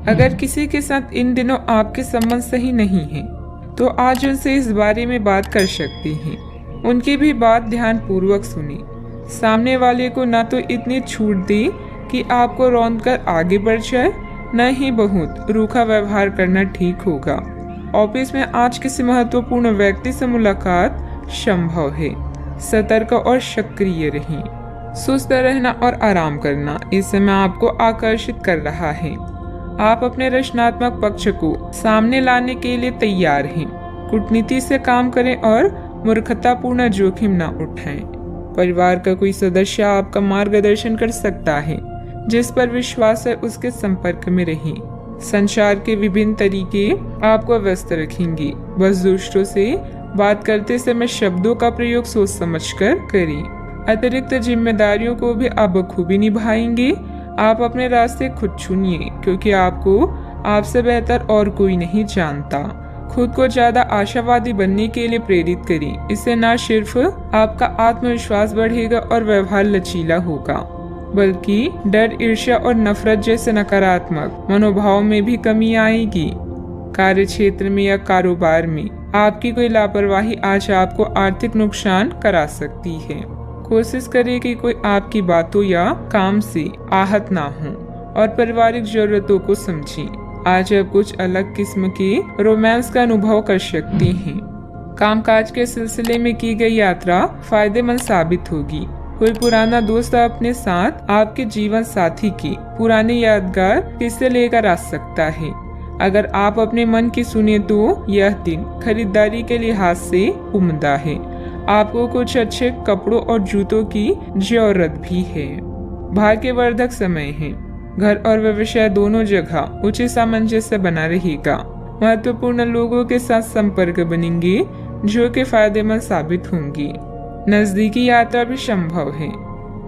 अगर किसी के साथ इन दिनों आपके संबंध सही नहीं है तो आज उनसे इस बारे में बात कर सकती हैं। उनकी भी बात ध्यान पूर्वक सुनी। सामने वाले को ना तो इतनी छूट दी कि आपको रौंद कर आगे बढ़ जाए, न ही बहुत रूखा व्यवहार करना ठीक होगा। ऑफिस में आज किसी महत्वपूर्ण व्यक्ति से मुलाकात संभव है। सतर्क और सक्रिय रहें। सुस्त रहना और आराम करना इस समय आपको आकर्षित कर रहा है। आप अपने रचनात्मक पक्ष को सामने लाने के लिए तैयार हैं। कूटनीति से काम करें और मूर्खतापूर्ण जोखिम न उठाएं। परिवार का कोई सदस्य आपका मार्गदर्शन कर सकता है। जिस पर विश्वास है उसके संपर्क में रहें। संचार के विभिन्न तरीके आपको व्यस्त रखेंगे। बस दूसरों से बात करते समय शब्दों का प्रयोग सोच समझकर करें। अतिरिक्त जिम्मेदारियों को भी आप बखूबी निभाएंगे। आप अपने रास्ते खुद चुनिए, क्योंकि आपको आपसे बेहतर और कोई नहीं जानता। खुद को ज्यादा आशावादी बनने के लिए प्रेरित करें। इससे न सिर्फ आपका आत्मविश्वास बढ़ेगा और व्यवहार लचीला होगा, बल्कि डर, ईर्ष्या और नफरत जैसे नकारात्मक मनोभाव में भी कमी आएगी। कार्य क्षेत्र में या कारोबार में आपकी कोई लापरवाही आज आपको आर्थिक नुकसान करा सकती है। कोशिश करें कि कोई आपकी बातों या काम से आहत ना हो और पारिवारिक जरूरतों को समझें। आज आप कुछ अलग किस्म के रोमांस का अनुभव कर सकते हैं। कामकाज के सिलसिले में की गई यात्रा फायदेमंद साबित होगी। कोई पुराना दोस्त अपने साथ आपके जीवन साथी की पुरानी यादगार किस्से लेकर आ सकता है। अगर आप अपने मन की सुने तो यह दिन खरीदारी के लिहाज से उम्दा है। आपको कुछ अच्छे कपड़ों और जूतों की जरूरत भी है। भाग्यवर्धक समय है। घर और व्यवसाय दोनों जगह उचित सामंजस्य बना रहेगा। महत्वपूर्ण लोगों के साथ संपर्क बनेंगे जो कि फायदेमंद साबित होंगी। नजदीकी यात्रा भी संभव है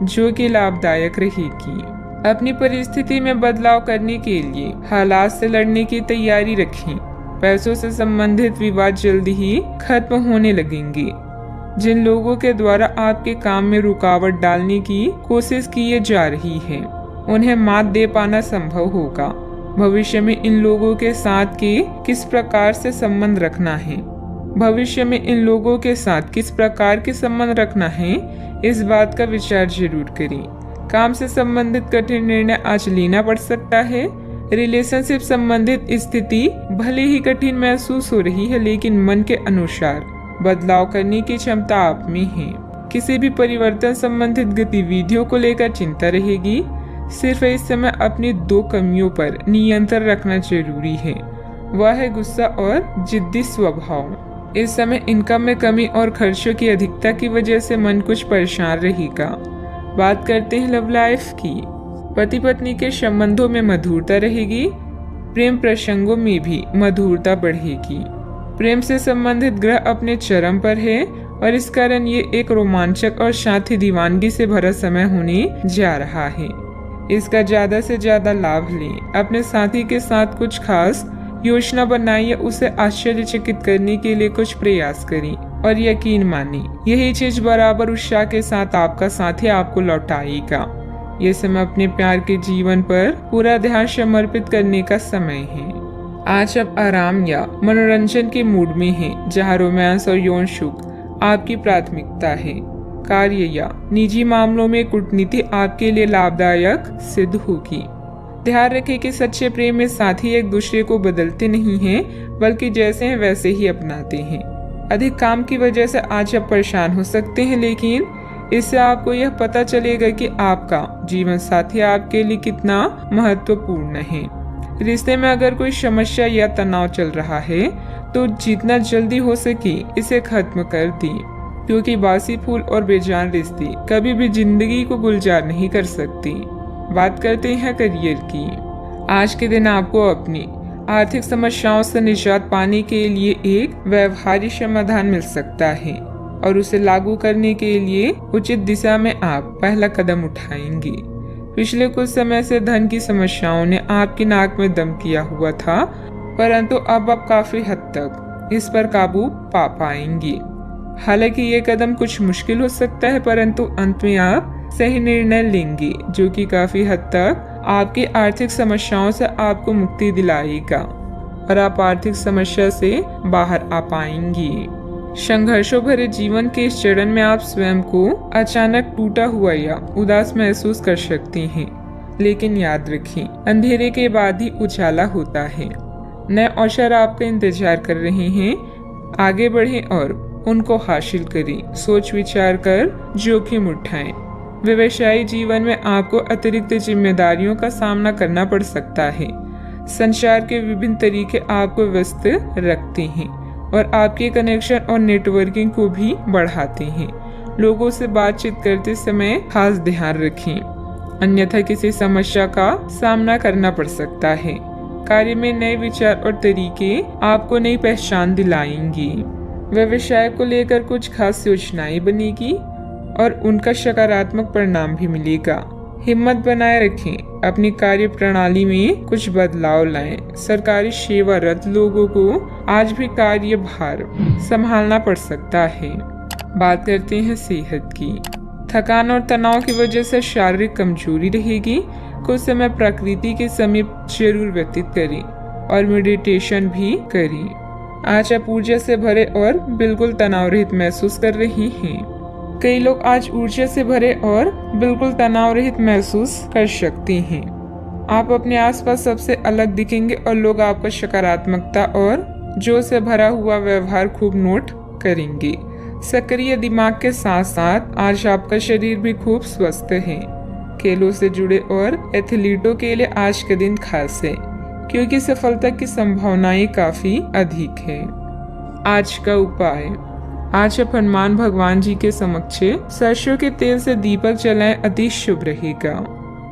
जो कि लाभदायक रहेगी। अपनी परिस्थिति में बदलाव करने के लिए हालात से लड़ने की तैयारी रखें। पैसों से संबंधित विवाद जल्दी ही खत्म होने लगेंगे। जिन लोगों के द्वारा आपके काम में रुकावट डालने की कोशिश की जा रही है उन्हें मात दे पाना संभव होगा। भविष्य में इन लोगों के साथ के किस प्रकार से संबंध रखना है इस बात का विचार जरूर करें। काम से संबंधित कठिन निर्णय आज लेना पड़ सकता है। रिलेशनशिप संबंधित स्थिति भले ही कठिन महसूस हो रही है, लेकिन मन के अनुसार बदलाव करने की क्षमता आप में है। किसी भी परिवर्तन संबंधित गतिविधियों को लेकर चिंता रहेगी। सिर्फ इस समय अपनी दो कमियों पर नियंत्रण रखना जरूरी है, वह है गुस्सा और जिद्दी स्वभाव। इस समय इनकम में कमी और खर्चों की अधिकता की वजह से मन कुछ परेशान रहेगा। बात करते हैं लव लाइफ की। पति पत्नी के संबंधों में मधुरता रहेगी। प्रेम प्रसंगों में भी मधुरता बढ़ेगी। प्रेम से संबंधित ग्रह अपने चरम पर है और इस कारण ये एक रोमांचक और साथी दीवानगी से भरा समय होने जा रहा है। इसका ज्यादा से ज्यादा लाभ लें। अपने साथी के साथ कुछ खास योजना बनाइए, उसे आश्चर्यचकित करने के लिए कुछ प्रयास करें और यकीन मानिए यही चीज बराबर उत्साह के साथ आपका साथी आपको लौटाएगा। ये समय अपने प्यार के जीवन पर पूरा ध्यान समर्पित करने का समय है। आज आप आराम या मनोरंजन के मूड में हैं, जहां रोमांस और यौन सुख आपकी प्राथमिकता है। कार्य या निजी मामलों में कूटनीति आपके लिए लाभदायक सिद्ध होगी। ध्यान रखें कि सच्चे प्रेम में साथी एक दूसरे को बदलते नहीं हैं, बल्कि जैसे हैं वैसे ही अपनाते हैं। अधिक काम की वजह से आज आप परेशान हो सकते हैं, लेकिन इससे आपको यह पता चलेगा कि आपका जीवन साथी आपके लिए कितना महत्वपूर्ण है। रिश्ते में अगर कोई समस्या या तनाव चल रहा है तो जितना जल्दी हो सके इसे खत्म कर दें, क्योंकि बासी फूल और बेजान रिश्ते कभी भी जिंदगी को गुलजार नहीं कर सकते। बात करते हैं करियर की। आज के दिन आपको अपनी आर्थिक समस्याओं से निजात पाने के लिए एक व्यवहारिक समाधान मिल सकता है और उसे लागू करने के लिए उचित दिशा में आप पहला कदम उठाएंगे। पिछले कुछ समय से धन की समस्याओं ने आपकी नाक में दम किया हुआ था, परंतु अब आप काफी हद तक इस पर काबू पा पाएंगे। हालांकि ये कदम कुछ मुश्किल हो सकता है, परंतु अंत में आप सही निर्णय लेंगे जो कि काफी हद तक आपकी आर्थिक समस्याओं से आपको मुक्ति दिलाएगा और आप आर्थिक समस्या से बाहर आ पाएंगी। संघर्षों भरे जीवन के इस चरण में आप स्वयं को अचानक टूटा हुआ या उदास महसूस कर सकती हैं, लेकिन याद रखें, अंधेरे के बाद ही उजाला होता है। नए अवसर आपका इंतजार कर रहे हैं। आगे बढ़ें और उनको हासिल करें। सोच विचार कर जोखिम उठाएं। व्यवसायी जीवन में आपको अतिरिक्त जिम्मेदारियों का सामना करना पड़ सकता है। संचार के विभिन्न तरीके आपको व्यस्त रखते हैं और आपके कनेक्शन और नेटवर्किंग को भी बढ़ाते हैं। लोगों से बातचीत करते समय खास ध्यान रखें, अन्यथा किसी समस्या का सामना करना पड़ सकता है। कार्य में नए विचार और तरीके आपको नई पहचान दिलाएंगी। व्यवसाय को लेकर कुछ खास योजनाएं बनेगी और उनका सकारात्मक परिणाम भी मिलेगा। हिम्मत बनाए रखें, अपनी कार्य प्रणाली में कुछ बदलाव लाएं। सरकारी सेवारत लोगों को आज भी कार्य भार संभालना पड़ सकता है। बात करते हैं सेहत की। थकान और तनाव की वजह से शारीरिक कमजोरी रहेगी। कुछ समय प्रकृति के समीप जरूर व्यतीत करें और मेडिटेशन भी करें। आज आप ऊर्जा से भरे और बिल्कुल तनाव रहित महसूस कर रहे हैं। कई लोग आज ऊर्जा से भरे और बिल्कुल तनाव रहित महसूस कर सकते हैं। आप अपने आसपास सबसे अलग दिखेंगे और लोग आपका सकारात्मकता और जोश से भरा हुआ व्यवहार खूब नोट करेंगे। सक्रिय दिमाग के साथ साथ आज आपका शरीर भी खूब स्वस्थ है। खेलों से जुड़े और एथलीटों के लिए आज का दिन खास है, क्योंकि सफलता की संभावनाएं काफी अधिक है। आज का उपाय, आज आप हनुमान भगवान जी के समक्ष सरसों के तेल से दीपक जलाएं, अति शुभ रहेगा।